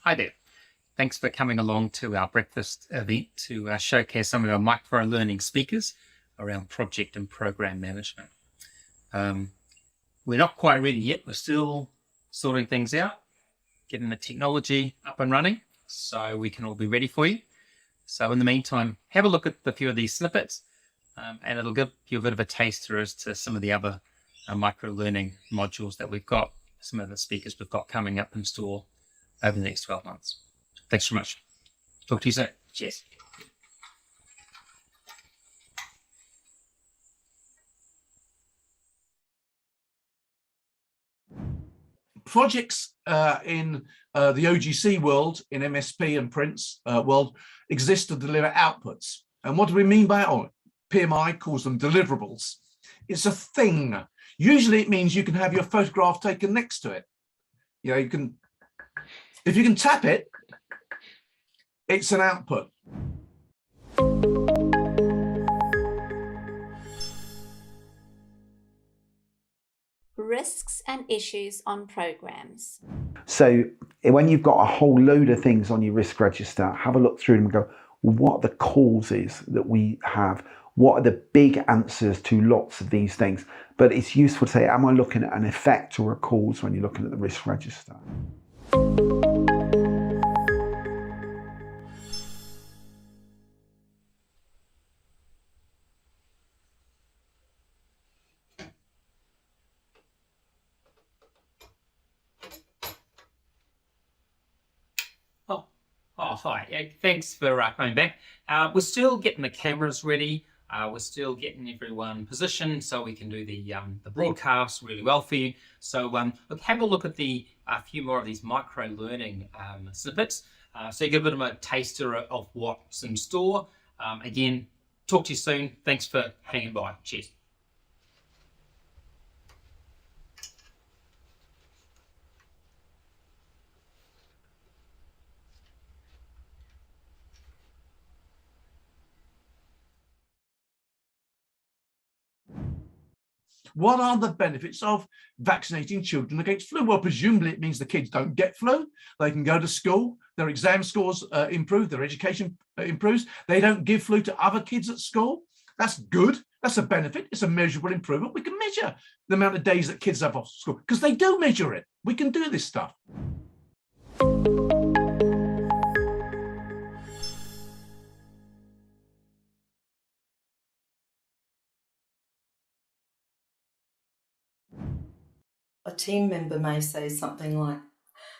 Hi there. Thanks for coming along to our breakfast event to showcase some of our micro-learning speakers around project and program management. We're not quite ready yet. We're still sorting things out, getting the technology up and running so we can all be ready for you. So in the meantime, have a look at a few of these snippets and it'll give you a bit of a taster as to some of the other micro-learning modules that we've got, some of the speakers we've got coming up in store over the next 12 months. Thanks very much. Talk to you soon. Cheers. Projects in the OGC world, in MSP and Prince world, exist to deliver outputs. And what do we mean by it? PMI calls them deliverables. It's a thing. Usually it means you can have your photograph taken next to it. You know, you can, if you can tap it, it's an output. Risks and issues on programs. So when you've got a whole load of things on your risk register, have a look through them and go, well, what are the causes that we have? What are the big answers to lots of these things? But it's useful to say, am I looking at an effect or a cause when you're looking at the risk register? Oh, hi. Thanks for coming back. We're still getting the cameras ready. We're still getting everyone positioned so we can do the broadcast really well for you. So look, have a look at a few more of these micro-learning snippets so you get a bit of a taster of what's in store. Again, talk to you soon. Thanks for hanging by. Cheers. What are the benefits of vaccinating children against flu? Well, presumably it means the kids don't get flu. They can go to school, their exam scores improve, their education improves. They don't give flu to other kids at school. That's good. That's a benefit. It's a measurable improvement. We can measure the amount of days that kids have off school because they do measure it. We can do this stuff. A team member may say something like,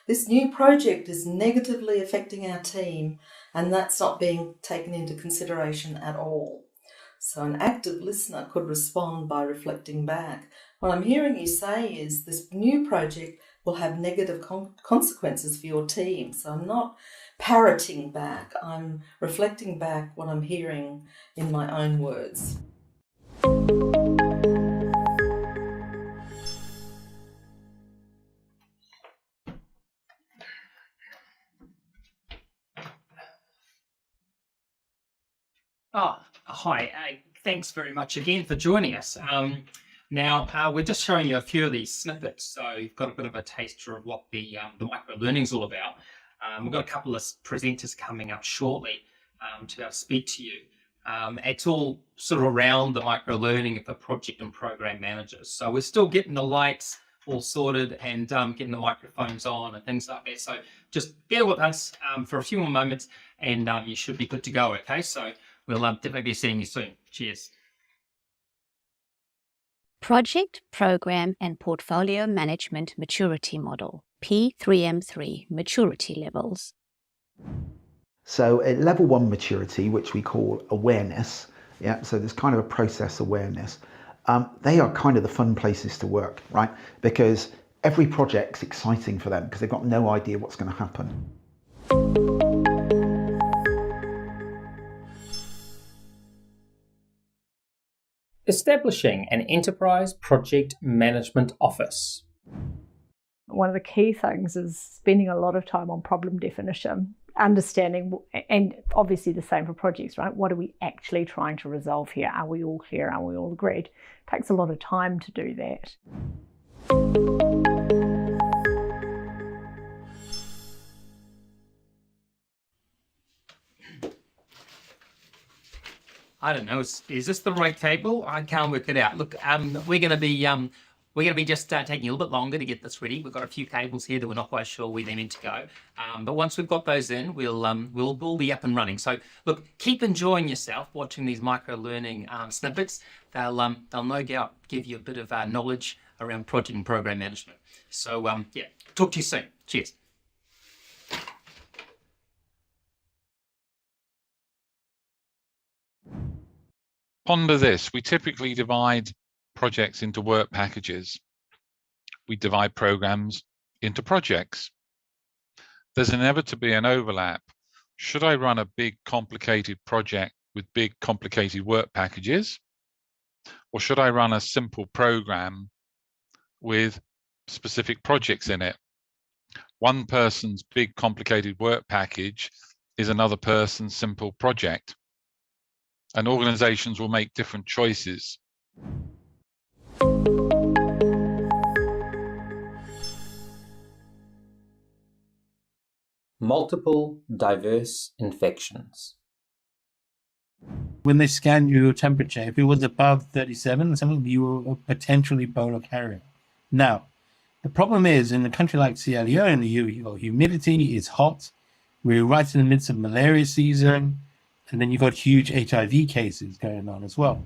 this new project is negatively affecting our team, and that's not being taken into consideration at all. So an active listener could respond by reflecting back. What I'm hearing you say is this new project will have negative consequences for your team. So I'm not parroting back, I'm reflecting back what I'm hearing in my own words. Oh, hi. Thanks very much again for joining us. Now, we're just showing you a few of these snippets, so you've got a bit of a taster of what the micro-learning is all about. We've got a couple of presenters coming up shortly to be able to speak to you. It's all sort of around the micro-learning of the project and program managers. So we're still getting the lights all sorted and getting the microphones on and things like that. So just bear with us for a few more moments and you should be good to go, okay? So we'll definitely be seeing you soon. Cheers. Project, Program and Portfolio Management Maturity Model, P3M3 Maturity Levels. So at level 1 maturity, which we call awareness, so there's kind of a process awareness, they are kind of the fun places to work, right? Because every project's exciting for them because they've got no idea what's going to happen. Establishing an enterprise project management office. One of the key things is spending a lot of time on problem definition understanding, and obviously the same for projects, right? What are we actually trying to resolve here? Are we all clear? Are we all agreed? It takes a lot of time to do that. I don't know. Is this the right cable? I can't work it out. Look, we're going to be just taking a little bit longer to get this ready. We've got a few cables here that we're not quite sure where they're meant to go. But once we've got those in, we'll be up and running. So look, keep enjoying yourself watching these micro learning snippets. They'll no doubt give you a bit of knowledge around project and program management. So yeah, talk to you soon. Cheers. Ponder this. We typically divide projects into work packages. We divide programs into projects. There's inevitably an overlap. Should I run a big complicated project with big complicated work packages? Or should I run a simple program with specific projects in it? One person's big complicated work package is another person's simple project. And organizations will make different choices. Multiple diverse infections. When they scan your temperature, if it was above 37 or something, you were a potentially Ebola carrier. Now, the problem is in a country like Sierra Leone, your humidity is hot. We're right in the midst of malaria season. And then you've got huge HIV cases going on as well.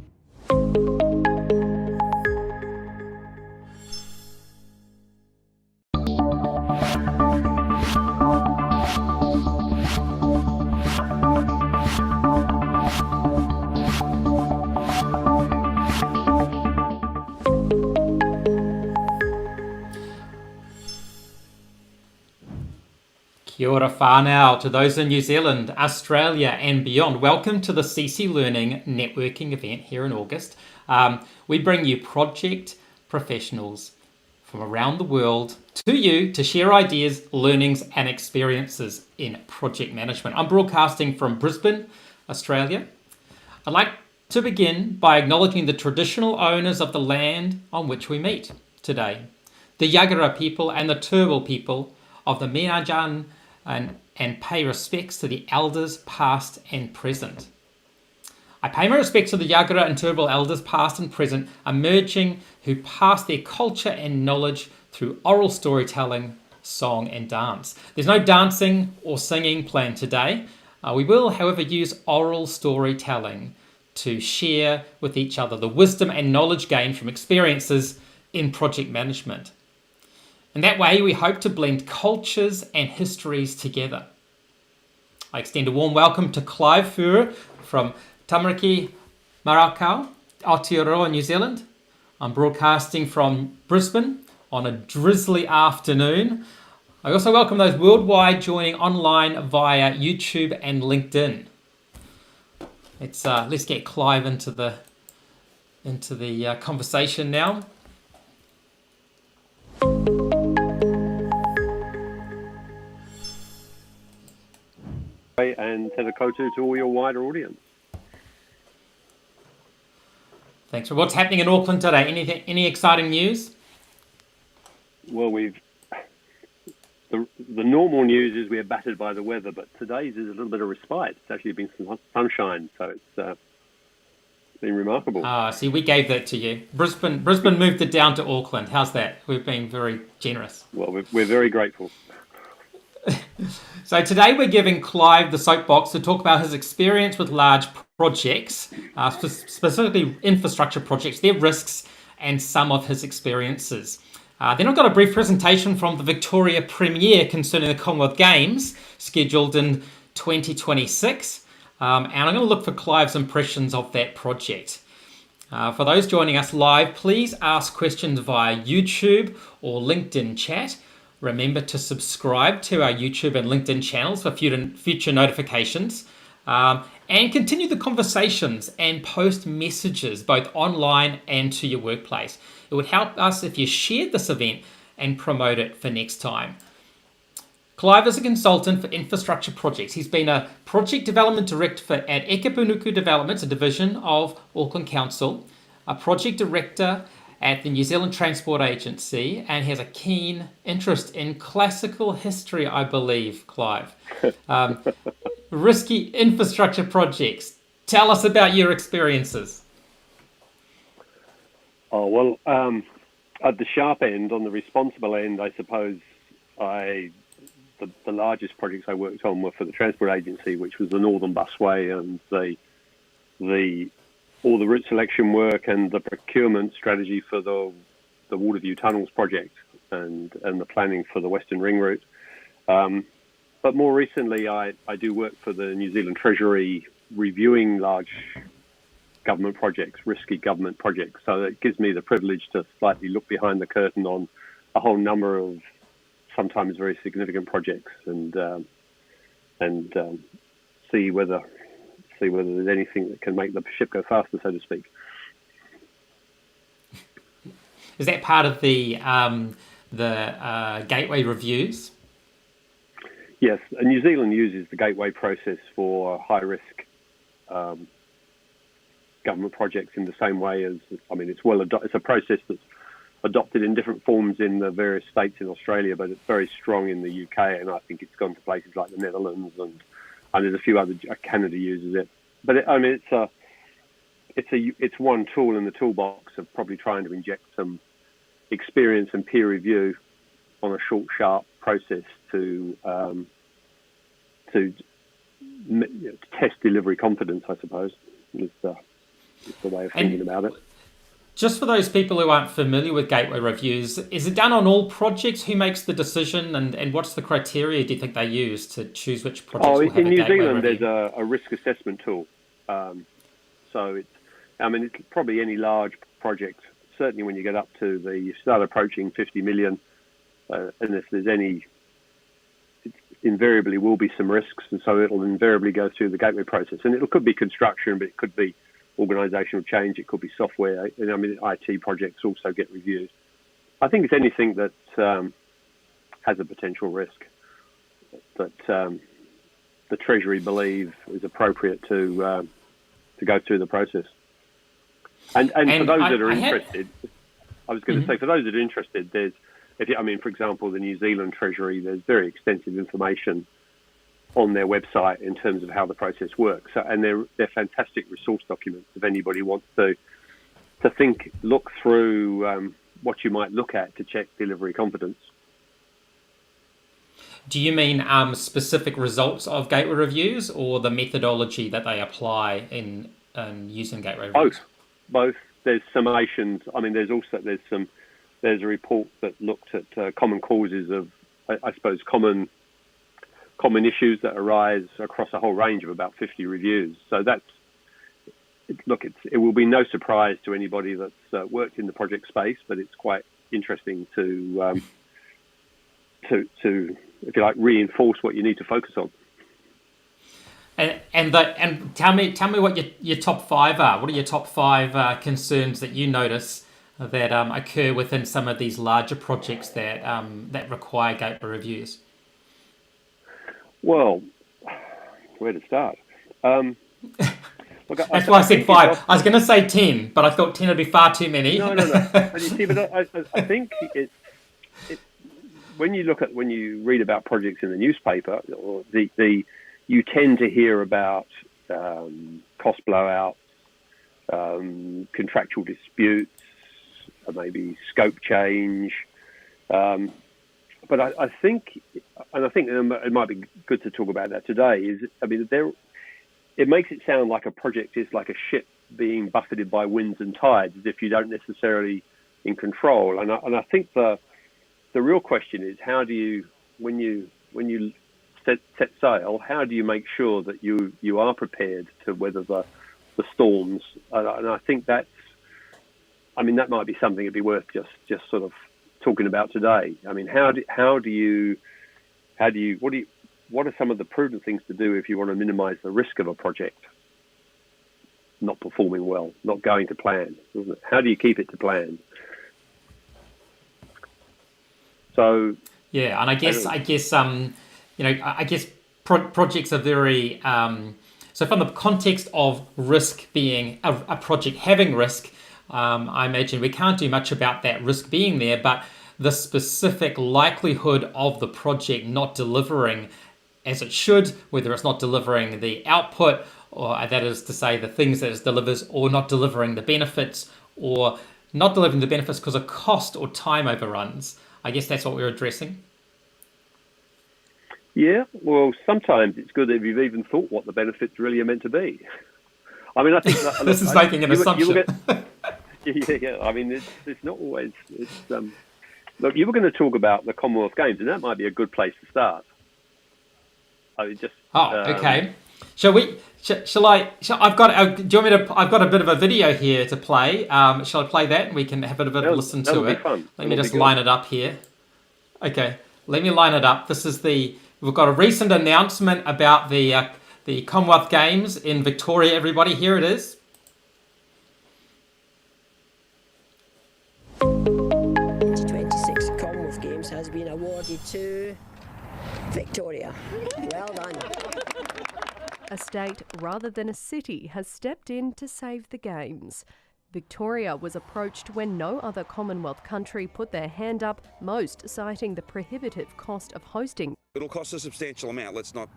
Kia ora whānau to those in New Zealand, Australia and beyond. Welcome to the CC Learning networking event here in August. We bring you project professionals from around the world to you to share ideas, learnings and experiences in project management. I'm broadcasting from Brisbane, Australia. I'd like to begin by acknowledging the traditional owners of the land on which we meet today, the Yagara people and the Turrbal people of the Meanjin, and pay respects to the elders past and present. I pay my respects to the Yagara and Turrbal elders past and present, emerging who pass their culture and knowledge through oral storytelling, song and dance. There's no dancing or singing planned today. We will, however, use oral storytelling to share with each other the wisdom and knowledge gained from experiences in project management. And that way we hope to blend cultures and histories together. I extend a warm welcome to Clive Fuhr from Tamariki, Marakau, Aotearoa, New Zealand. I'm broadcasting from Brisbane on a drizzly afternoon. I also welcome those worldwide joining online via YouTube and LinkedIn. Let's get Clive into the conversation now. And te koutou to all your wider audience. Thanks. So what's happening in Auckland today? Any exciting news? Well, the normal news is we're battered by the weather, but today's is a little bit of respite. It's actually been some sunshine, so it's been remarkable. See, we gave that to you. Brisbane moved it down to Auckland. How's that? We've been very generous. Well, we're very grateful. So today we're giving Clive the soapbox to talk about his experience with large projects, specifically infrastructure projects, their risks, and some of his experiences. Then I've got a brief presentation from the Victoria Premier concerning the Commonwealth Games, scheduled in 2026. And I'm going to look for Clive's impressions of that project. For those joining us live, please ask questions via YouTube or LinkedIn chat. Remember to subscribe to our YouTube and LinkedIn channels for future notifications. And continue the conversations and post messages both online and to your workplace. It would help us if you shared this event and promote it for next time. Clive is a consultant for infrastructure projects. He's been a project development director at Ekapunuku Development, a division of Auckland Council, a project director at the New Zealand Transport Agency, and has a keen interest in classical history, I believe, Clive. Risky infrastructure projects. Tell us about your experiences. Oh, well, at the sharp end, on the responsible end, I suppose the largest projects I worked on were for the Transport Agency, which was the Northern Busway and all the route selection work and the procurement strategy for the Waterview Tunnels project and the planning for the Western Ring route. But more recently, I do work for the New Zealand Treasury reviewing large government projects, risky government projects. So it gives me the privilege to slightly look behind the curtain on a whole number of sometimes very significant projects and see whether there's anything that can make the ship go faster, so to speak. Is that part of the gateway reviews? Yes, and New Zealand uses the gateway process for high-risk government projects in the same way as, it's a process that's adopted in different forms in the various states in Australia, but it's very strong in the UK, and I think it's gone to places like the Netherlands and there's a few other. Canada uses it, but it's one tool in the toolbox of probably trying to inject some experience and peer review on a short, sharp process to test delivery confidence, I suppose, is the way of thinking about it. Just for those people who aren't familiar with gateway reviews, is it done on all projects? Who makes the decision, and what's the criteria do you think they use to choose which projects will have a gateway review? In New Zealand, there's a risk assessment tool. So it's probably any large project, certainly when you get up to you start approaching 50 million, unless there's any, it invariably will be some risks, and so it'll invariably go through the gateway process. And it could be construction, but it could be organisational change, it could be software. IT projects also get reviewed. I think it's anything that has a potential risk that the Treasury believe is appropriate to go through the process. And for those that are interested, I was going to say, for those that are interested, for example, the New Zealand Treasury, there's very extensive information on their website in terms of how the process works. And they're fantastic resource documents if anybody wants to look through what you might look at to check delivery confidence. Do you mean specific results of gateway reviews or the methodology that they apply in using gateway reviews? Both. There's summations. There's a report that looked at common causes of, I suppose, common issues that arise across a whole range of about 50 reviews. So it will be no surprise to anybody that's worked in the project space, but it's quite interesting to if you like, reinforce what you need to focus on. And tell me what your top five are. What are your top five concerns that you notice that occur within some of these larger projects that require gateway reviews? Well, where to start? That's why I said five. I was going to say 10, but I thought 10 would be far too many. No. But you see, I think when you read about projects in the newspaper, or you tend to hear about cost blowouts, contractual disputes, maybe scope change. But I think it might be good to talk about that today. It makes it sound like a project is like a ship being buffeted by winds and tides, as if you don't necessarily in control. And I think the real question is, how do you, when you set sail, how do you make sure that you are prepared to weather the storms? And I think that might be something it'd be worth just sort of talking about today. What are some of the prudent things to do if you want to minimize the risk of a project not performing well, not going to plan? Isn't it? How do you keep it to plan? So yeah, and I guess I guess projects are very, so from the context of risk being a project having risk, I imagine we can't do much about that risk being there, but the specific likelihood of the project not delivering as it should, whether it's not delivering the output, or that is to say the things that it delivers, or not delivering the benefits, or not delivering the benefits because of cost or time overruns. I guess that's what we're addressing. Yeah, well, sometimes it's good if you've even thought what the benefits really are meant to be. I mean, I think that, this is making an assumption. Yeah. I mean, it's not always. Look, you were going to talk about the Commonwealth Games, and that might be a good place to start. I mean, just. Okay. Shall we? Shall I? I've got. Do you want me to? I've got a bit of a video here to play. Shall I play that, and we can have a bit of a listen to it? Fun. Let me just line it up here. Okay. Let me line it up. This is We've got a recent announcement about the Commonwealth Games in Victoria. Everybody, here it is. 2026 Commonwealth Games has been awarded to Victoria. Well done. A state rather than a city has stepped in to save the Games. Victoria was approached when no other Commonwealth country put their hand up, most citing the prohibitive cost of hosting. It'll cost a substantial amount, let's not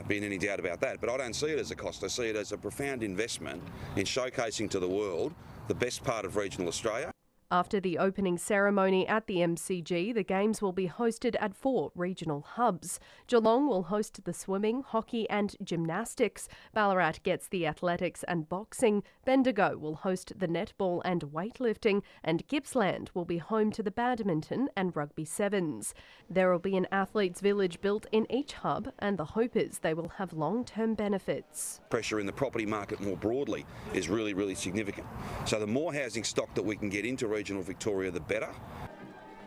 be in any doubt about that, but I don't see it as a cost. I see it as a profound investment in showcasing to the world the best part of regional Australia. After the opening ceremony at the MCG, the Games will be hosted at 4 regional hubs. Geelong will host the swimming, hockey and gymnastics. Ballarat gets the athletics and boxing. Bendigo will host the netball and weightlifting. And Gippsland will be home to the badminton and rugby sevens. There will be an athletes' village built in each hub, and the hope is they will have long-term benefits. Pressure in the property market more broadly is really, really significant. So the more housing stock that we can get into regional Victoria, the better.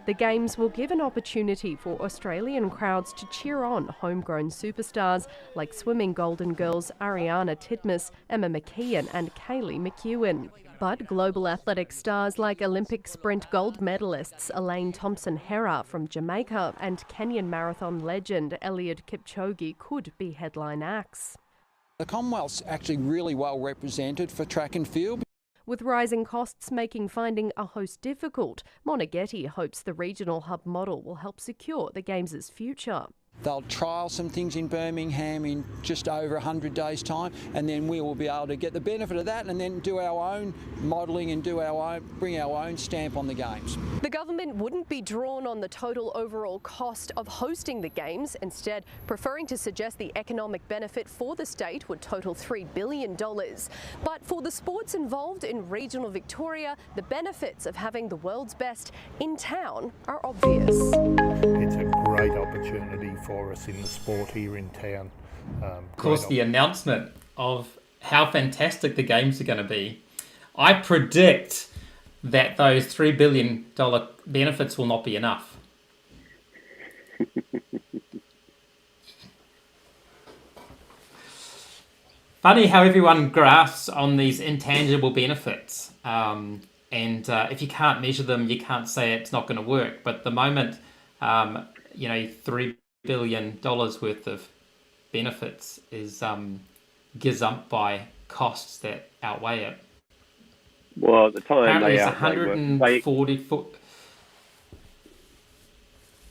The Games will give an opportunity for Australian crowds to cheer on homegrown superstars like swimming golden girls Ariana Titmus, Emma McKeon and Kaylee McEwen. But global athletic stars like Olympic sprint gold medalists Elaine Thompson-Herah from Jamaica and Kenyan marathon legend Eliud Kipchoge could be headline acts. The Commonwealth's actually really well represented for track and field. With rising costs making finding a host difficult, Monaghetti hopes the regional hub model will help secure the Games' future. They'll trial some things in Birmingham in just over 100 days' time, and then we will be able to get the benefit of that and then do our own modelling and bring our own stamp on the Games. The government wouldn't be drawn on the total overall cost of hosting the Games, instead preferring to suggest the economic benefit for the state would total $3 billion. But for the sports involved in regional Victoria, the benefits of having the world's best in town are obvious. It's a great opportunity for us in the sport here in town. Of course, the announcement of how fantastic the Games are going to be. I predict that those $3 billion benefits will not be enough. Funny how everyone grasps on these intangible benefits. And if you can't measure them, you can't say it's not going to work. But the moment, $3 billion worth of benefits is gazumped by costs that outweigh it. Well, at the time, apparently it's 140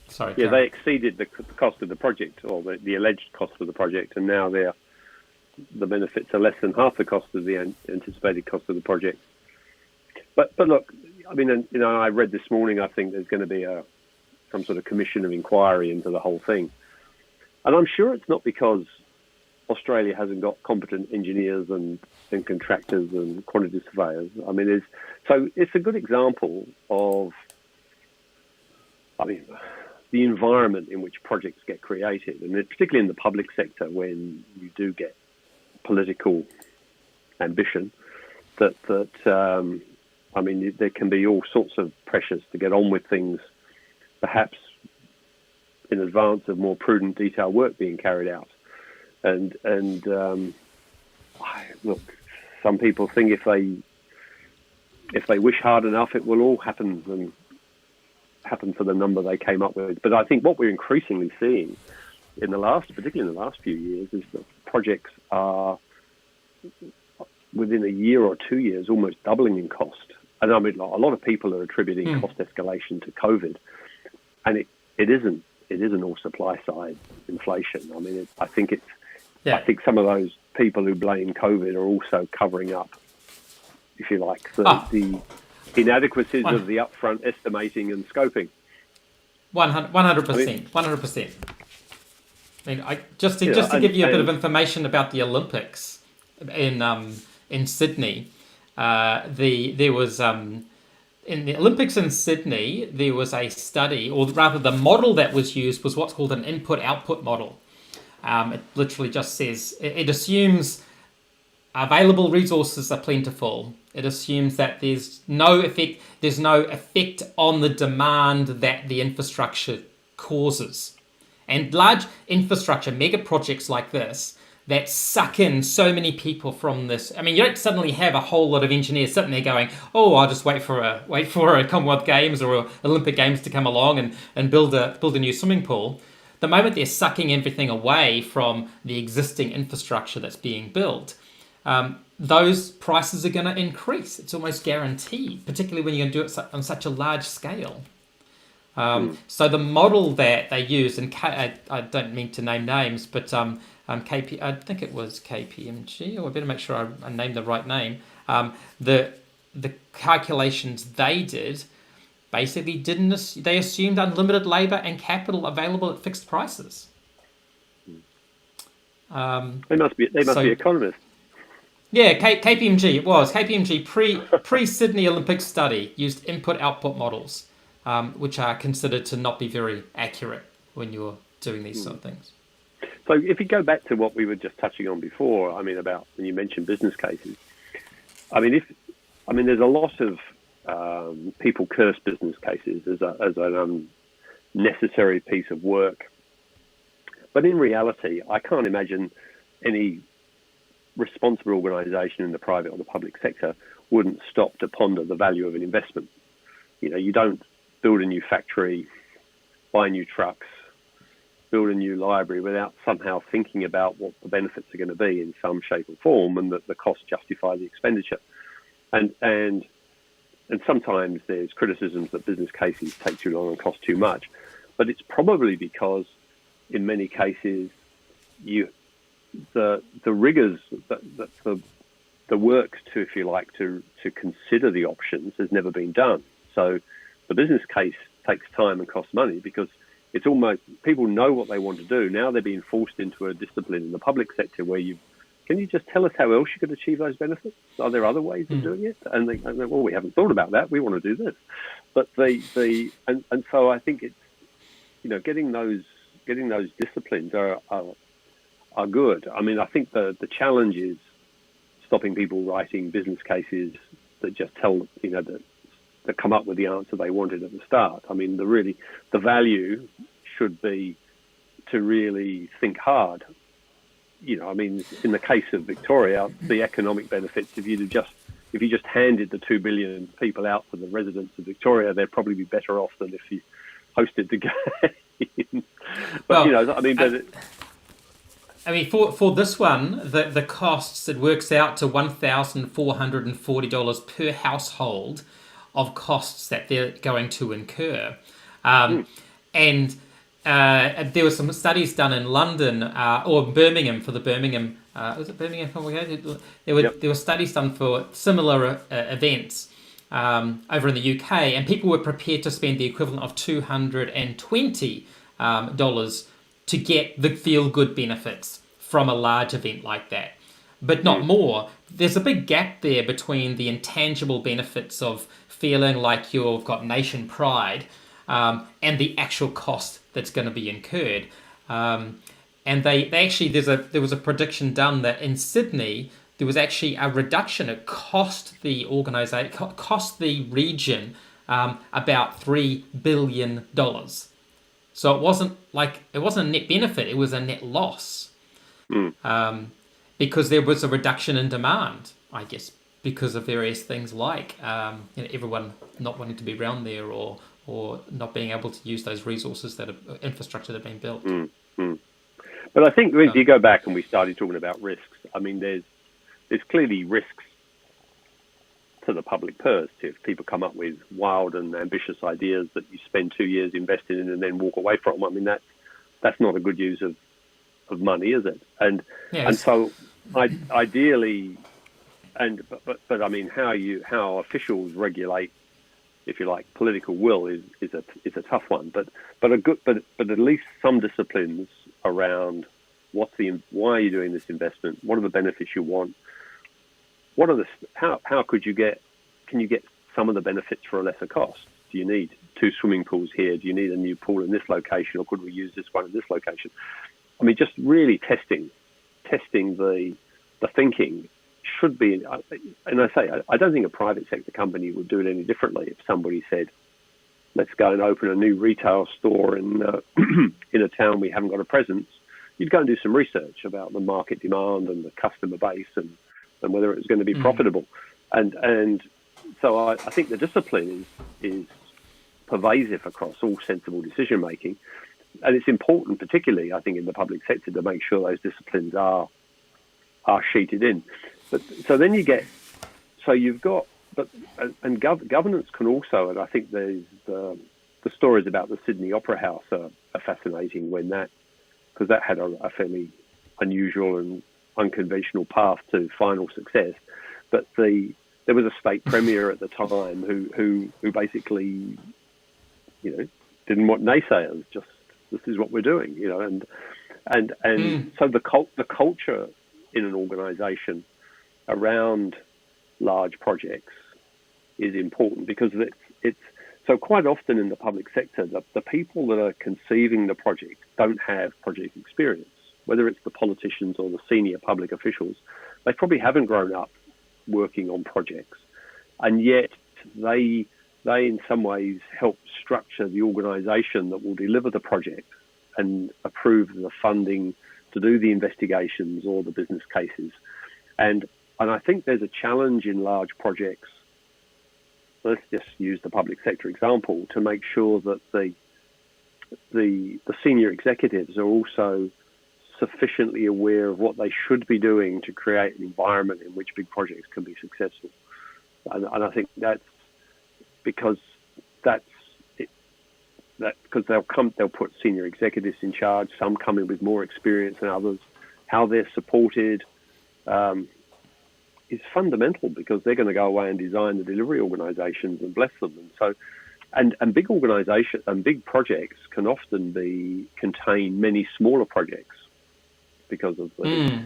Sorry. Yeah, they exceeded the cost of the project, or the alleged cost of the project, and now the benefits are less than half the cost of the anticipated cost of the project. But look, I mean, I read this morning. I think there's going to be some sort of commission of inquiry into the whole thing, and I'm sure it's not because Australia hasn't got competent engineers and contractors and quantity surveyors. I mean, it's a good example of, the environment in which projects get created, and particularly in the public sector when you do get political ambition, there can be all sorts of pressures to get on with things, perhaps in advance of more prudent, detailed work being carried out. And look, some people think if they wish hard enough, it will all happen and happened for the number they came up with. But I think what we're increasingly seeing particularly in the last few years, is that projects are within a year or 2 years almost doubling in cost. And I mean, a lot of people are attributing cost escalation to COVID, and it isn't all supply side inflation. I mean, I think some of those people who blame COVID are also covering up, if you like, the inadequacies of the upfront estimating and scoping. 100%. 100%. I mean, just to give you a bit of information about the Olympics in Sydney, there was in the Olympics in Sydney, there was a study, or rather the model that was used was what's called an input-output model. It literally just says, it assumes available resources are plentiful. It assumes that there's no effect on the demand that the infrastructure causes. And large infrastructure, mega projects like this, that suck in so many people from this. I mean, you don't suddenly have a whole lot of engineers sitting there going, "Oh, I'll just wait for a Commonwealth Games or Olympic Games to come along and build a new swimming pool." The moment they're sucking everything away from the existing infrastructure that's being built, those prices are going to increase. It's almost guaranteed, particularly when you're going to do it on such a large scale. So the model that they used, and I don't mean to name names, but I think it was KPMG, or I better make sure I name the right name. The calculations they did basically they assumed unlimited labour and capital available at fixed prices. They must be economists. Yeah, KPMG it was. KPMG pre-Sydney Olympic study used input-output models, which are considered to not be very accurate when you're doing these sort of things. So if you go back to what we were just touching on before, I mean, about when you mentioned business cases, there's a lot of people curse business cases as an unnecessary piece of work. But in reality, I can't imagine any responsible organisation in the private or the public sector wouldn't stop to ponder the value of an investment. You know, you don't build a new factory, buy new trucks, build a new library without somehow thinking about what the benefits are going to be in some shape or form, and that the costs justify the expenditure. And sometimes there's criticisms that business cases take too long and cost too much, but it's probably because in many cases the rigors the work to, if you like, to consider the options has never been done. So the business case takes time and costs money because it's almost, people know what they want to do. Now they're being forced into a discipline in the public sector where can you just tell us how else you could achieve those benefits? Are there other ways of doing it? And they well, we haven't thought about that. We want to do this. But and so I think it's, you know, getting those disciplines are good. I mean, I think the challenge is stopping people writing business cases that just tell, you know, that come up with the answer they wanted at the start. I mean, the value should be to really think hard. You know, I mean, in the case of Victoria, the economic benefits, if you just handed the 2 billion people out to the residents of Victoria, they'd probably be better off than if you hosted the game. But, you know, I mean, for this one, the costs, it works out to $1,440 per household of costs that they're going to incur. And there were some studies done in London or Birmingham for the Birmingham. Was it Birmingham? There were studies done for similar events over in the UK, and people were prepared to spend the equivalent of $220 to get the feel-good benefits from a large event like that, but not more. There's a big gap there between the intangible benefits of feeling like you've got nation pride and the actual cost that's going to be incurred. And they actually, there was a prediction done that in Sydney, there was actually a reduction. It cost the region about $3 billion. So it wasn't a net benefit, it was a net loss. Because there was a reduction in demand, I guess, because of various things like everyone not wanting to be around there or or not being able to use those resources that are infrastructure that have been built. But I think if you go back and we started talking about risks, I mean, there's clearly risks to the public purse if people come up with wild and ambitious ideas that you spend 2 years investing in and then walk away from. I mean, that's not a good use of money, is it? And so ideally, but I mean, how officials regulate, if you like, political will is a tough one. But at least some disciplines around why are you doing this investment? What are the benefits you want? How can you get some of the benefits for a lesser cost? Do you need 2 swimming pools here? Do you need a new pool in this location, or could we use this one in this location? I mean, just really testing the thinking should be, and I don't think a private sector company would do it any differently. If somebody said, let's go and open a new retail store in a town we haven't got a presence, you'd go and do some research about the market demand and the customer base and whether it was going to be profitable. And so I think the discipline is pervasive across all sensible decision making. And it's important, particularly, I think, in the public sector, to make sure those disciplines are sheeted in. But so then governance can also, and I think there's the stories about the Sydney Opera House are fascinating because that had a fairly unusual and unconventional path to final success. But there was a state premier at the time who basically, didn't want naysayers. Just this is what we're doing, and so the culture in an organisation around large projects is important, because it's so quite often in the public sector the people that are conceiving the project don't have project experience, whether it's the politicians or the senior public officials. They probably haven't grown up working on projects, and yet they in some ways help structure the organisation that will deliver the project and approve the funding to do the investigations or the business cases. And I think there's a challenge in large projects. Let's just use the public sector example to make sure that the senior executives are also sufficiently aware of what they should be doing to create an environment in which big projects can be successful. And I think that's because they'll put senior executives in charge. Some come in with more experience than others. How they're supported is fundamental, because they're going to go away and design the delivery organisations and bless them. And so, and big organisations and big projects can often contain many smaller projects because of the.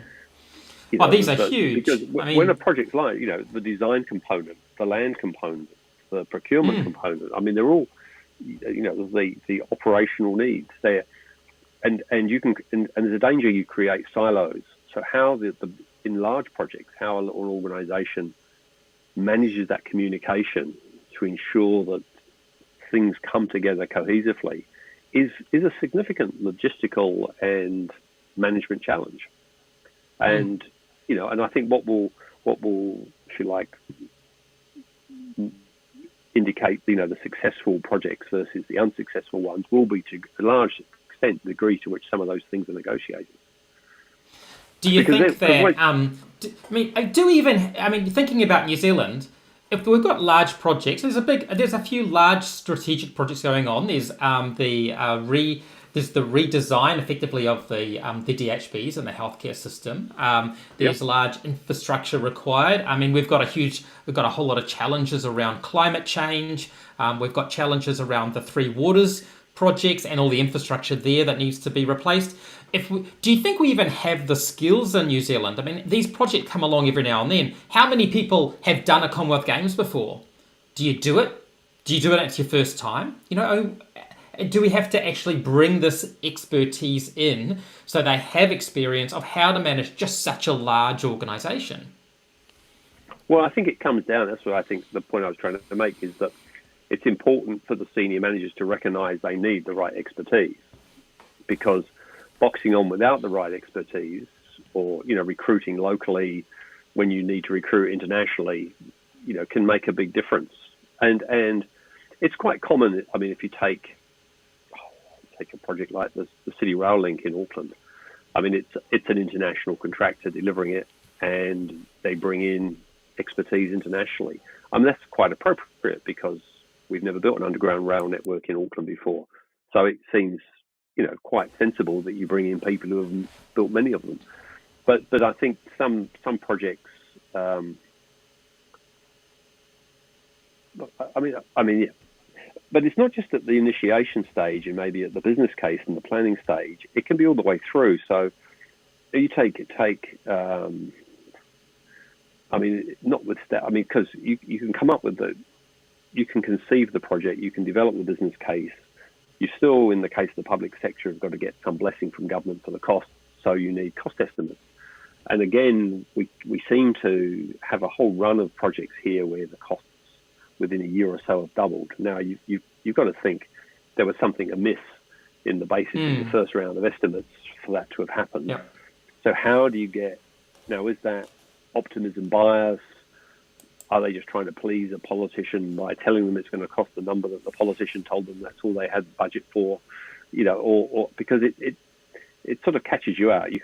These are huge. Because when a project's like, the design component, the land component, the procurement component, I mean, they're all, the operational needs there, and you can, and there's a danger you create silos. So how in large projects, how an organisation manages that communication to ensure that things come together cohesively is a significant logistical and management challenge. And and I think what will, if you like, indicate the successful projects versus the unsuccessful ones will be, to a large extent, the degree to which some of those things are negotiated. Do you think that thinking about New Zealand, if we've got large projects, there's a few large strategic projects going on. There's the redesign, effectively, of the DHBs and the healthcare system. There's large infrastructure required. I mean, we've got a whole lot of challenges around climate change. We've got challenges around the Three Waters projects and all the infrastructure there that needs to be replaced. Do you think we even have the skills in New Zealand? I mean, these projects come along every now and then. How many people have done a Commonwealth Games before? Do you do it? Do you do it at your first time? Do we have to actually bring this expertise in so they have experience of how to manage just such a large organisation? Well, I think it comes down, that's what I think the point I was trying to make, is that it's important for the senior managers to recognise they need the right expertise, because boxing on without the right expertise, or recruiting locally when you need to recruit internationally, can make a big difference. And it's quite common. I mean, if you take a project like the City Rail Link in Auckland, I mean, it's an international contractor delivering it, and they bring in expertise internationally. I mean, that's quite appropriate because we've never built an underground rail network in Auckland before. So it seems, quite sensible that you bring in people who have built many of them. But I think some projects, yeah. But it's not just at the initiation stage and maybe at the business case and the planning stage. It can be all the way through. So you because you can come up with you can conceive the project, you can develop the business case. You still, in the case of the public sector, have got to get some blessing from government for the costs. So you need cost estimates. And again, we seem to have a whole run of projects here where the costs within a year or so have doubled. Now, you've got to think there was something amiss in the basis of the first round of estimates for that to have happened. Yep. So how do you is that optimism bias? Are they just trying to please a politician by telling them it's going to cost the number that the politician told them that's all they had the budget for? Or because it sort of catches you out. You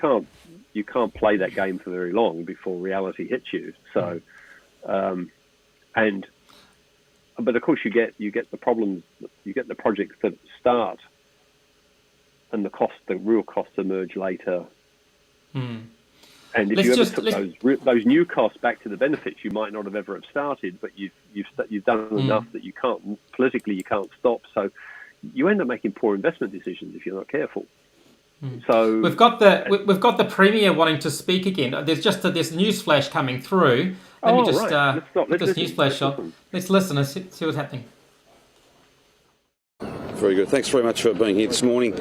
can't play that game for very long before reality hits you. So, but of course you get the problems. You get the projects that start, and the real costs emerge later. And if you ever took those new costs back to the benefits, you might not have ever have started, but you've done enough that you can't stop. So you end up making poor investment decisions if you're not careful. So we've got the Premier wanting to speak again. There's this news flash coming through. Let me just put this news flash on. Let's listen and see what's happening. Very good. Thanks very much for being here this morning.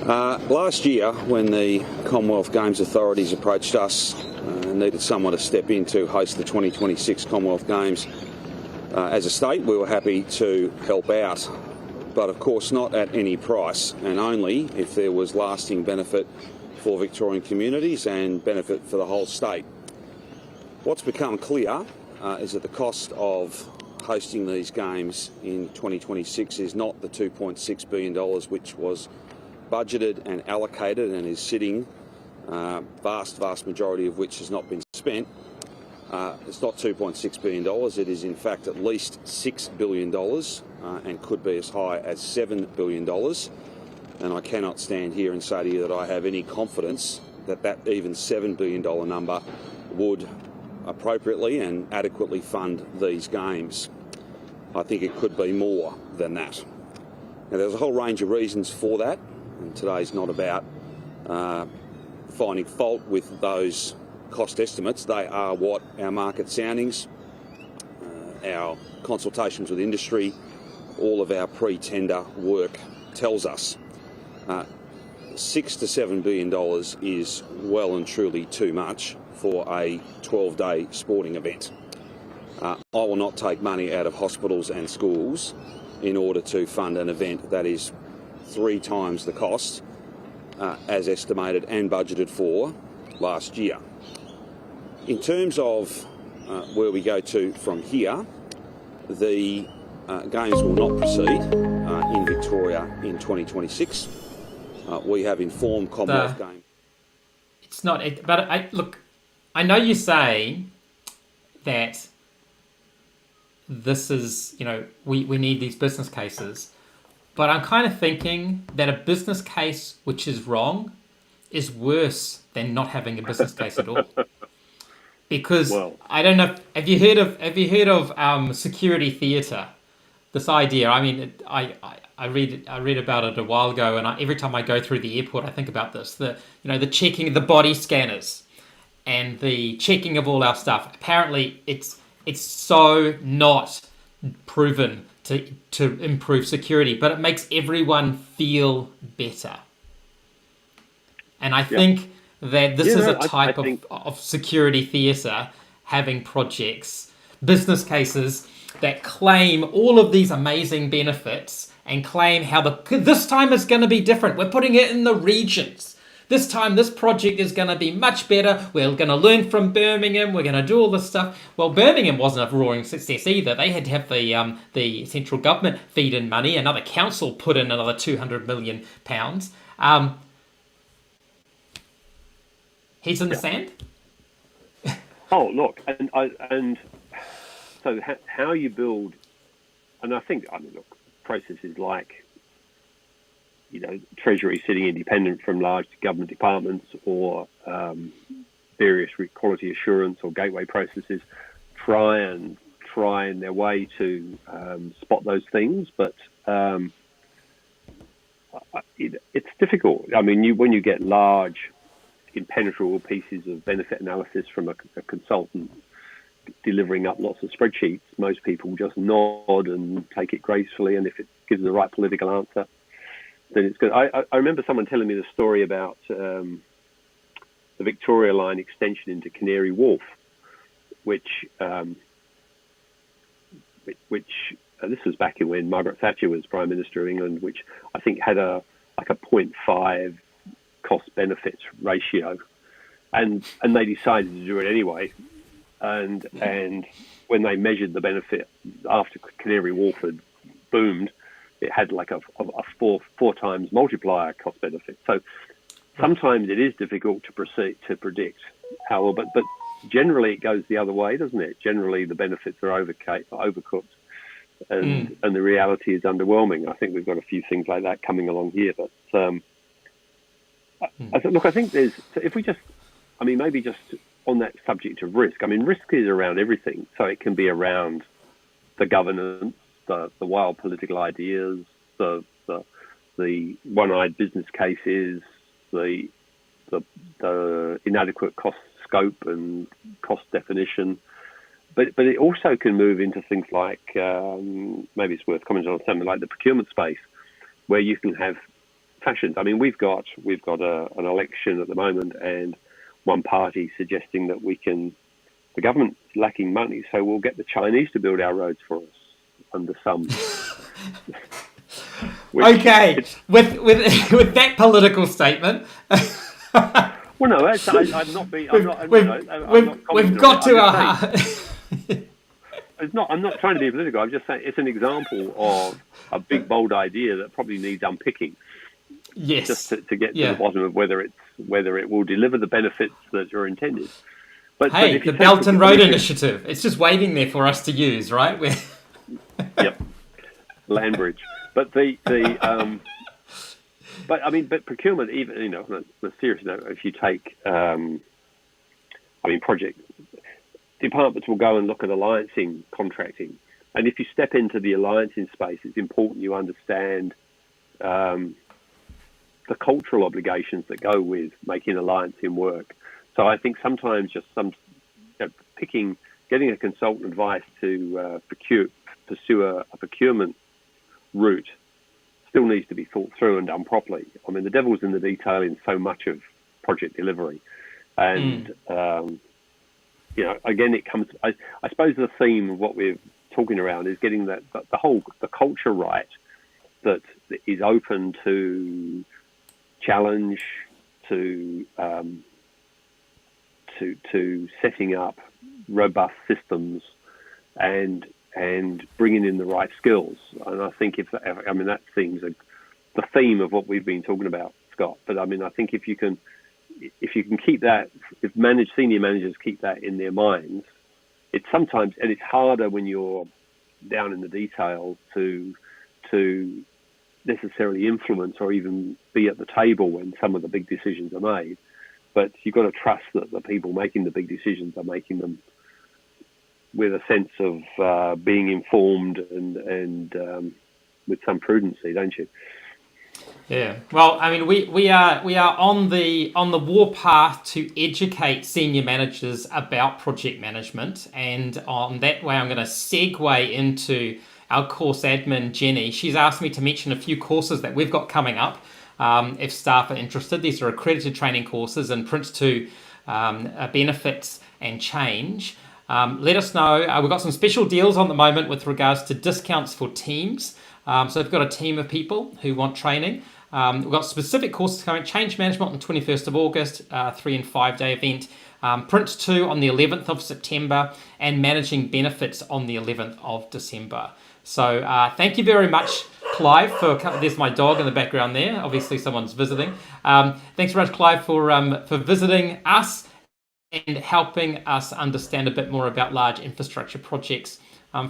Last year, when the Commonwealth Games authorities approached us and needed someone to step in to host the 2026 Commonwealth Games, as a state, we were happy to help out. But of course not at any price, and only if there was lasting benefit for Victorian communities and benefit for the whole state. What's become clear is that the cost of hosting these games in 2026 is not the $2.6 billion which was budgeted and allocated and is sitting, vast majority of which has not been spent. It's not $2.6 billion, it is in fact at least $6 billion and could be as high as $7 billion. And I cannot stand here and say to you that I have any confidence that even $7 billion number would appropriately and adequately fund these games. I think it could be more than that. Now, there's a whole range of reasons for that, and today's not about finding fault with those cost estimates. They are what our market soundings, our consultations with industry, all of our pre-tender work tells us. $6 to $7 billion is well and truly too much for a 12-day sporting event. I will not take money out of hospitals and schools in order to fund an event that is 3 times the cost as estimated and budgeted for last year. In terms of where we go to from here, the Games will not proceed in Victoria in 2026. We have informed Commonwealth Games. It's not, but I know you say that this is, we need these business cases, but I'm kind of thinking that a business case which is wrong is worse than not having a business case at all. Because I don't know, have you heard of security theatre? This idea. I mean, I read about it a while ago, and every time I go through the airport, I think about this. The checking the body scanners and the checking of all our stuff. Apparently, it's so not proven to improve security, but it makes everyone feel better. And I think that this is a type of security theatre, having projects, business cases that claim all of these amazing benefits and claim how this time is going to be different. We're putting it in the regions. this time this project is going to be much better. We're going to learn from Birmingham. We're going to do all this stuff. Well, Birmingham wasn't a roaring success either. They had to have the central government feed in money. Another council put in another £200 million. Heads in the sand? Oh, look, and so how you build, and I mean, look, processes like, Treasury sitting independent from large government departments, or various quality assurance or gateway processes try in their way to spot those things, but it's difficult. I mean, when you get large, impenetrable pieces of benefit analysis from a consultant delivering up lots of spreadsheets, most people just nod and take it gracefully, and if it gives the right political answer, then it's good. I remember someone telling me the story about the Victoria Line extension into Canary Wharf, which this was back in when Margaret Thatcher was Prime Minister of England, which I think had a 0.5 cost benefits ratio, and they decided to do it anyway, and when they measured the benefit after Canary Wharf had boomed, it had like a four times multiplier cost benefit. So sometimes it is difficult to predict how well, but generally it goes the other way, doesn't it? Generally the benefits are overcooked, and the reality is underwhelming. I think we've got a few things like that coming along here, but I think there's, if we just, maybe just on that subject of risk, risk is around everything. So it can be around the governance, the wild political ideas, the one-eyed business cases, the inadequate cost scope and cost definition. But it also can move into things like, maybe it's worth commenting on something like the procurement space, where you can have fashions. We've got an election at the moment, and one party suggesting that the government's lacking money, so we'll get the Chinese to build our roads for us under some. Okay, with that political statement. Well, no, I'm not being. We've got to. I'm not trying to be political. I'm just saying it's an example of a big, bold idea that probably needs unpicking. Yes. Just to get to the bottom of whether it will deliver the benefits that are intended. But the Belt and Road Initiative, it's just waiting there for us to use, right? Yep. Land bridge. But but procurement, even on a serious note, if you take project departments will go and look at alliancing contracting, and if you step into the alliancing space, it's important you understand the cultural obligations that go with making alliancing work. So I think sometimes just getting a consultant advice to pursue a procurement route still needs to be thought through and done properly. The devil's in the detail in so much of project delivery, and again, it comes. I suppose the theme of what we're talking around is getting the culture right, that is open to challenge, to setting up robust systems, and bringing in the right skills. And I think that seems the theme of what we've been talking about, Scott. But I think if you can keep that, if senior managers keep that in their minds, it's harder when you're down in the detail to necessarily influence or even be at the table when some of the big decisions are made. But you've got to trust that the people making the big decisions are making them with a sense of being informed and with some prudency, don't you? Yeah. Well, we are on the warpath to educate senior managers about project management, and on that way, I'm going to segue into our course admin, Jenny. She's asked me to mention a few courses that we've got coming up. If staff are interested, these are accredited training courses in Prince 2 benefits and change. Let us know. We've got some special deals on the moment with regards to discounts for teams. So we've got a team of people who want training. We've got specific courses coming: Change Management on the 21st of August, 3 and 5 day event, Print 2 on the 11th of September, and Managing Benefits on the 11th of December. So thank you very much, Clive, there's my dog in the background there. Obviously someone's visiting. Thanks very much, Clive, for visiting us and helping us understand a bit more about large infrastructure projects.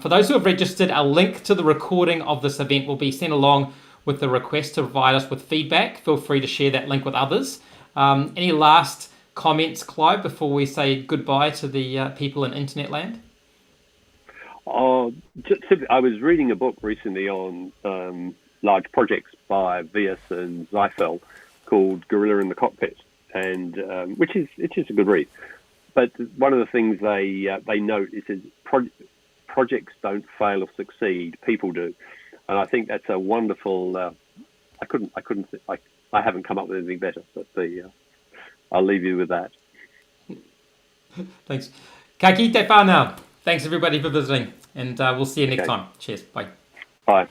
For those who have registered, a link to the recording of this event will be sent along with the request to provide us with feedback. Feel free to share that link with others. Any last comments, Clive, before we say goodbye to the people in internet land? I was reading a book recently on large projects by Vias and Zeifel called Gorilla in the Cockpit, and which is a good read. But one of the things they note is projects don't fail or succeed; people do, and I think that's a wonderful. I haven't come up with anything better, but I'll leave you with that. Thanks. Ka kite whānau. Thanks everybody for visiting, and we'll see you next time. Cheers. Bye. Bye.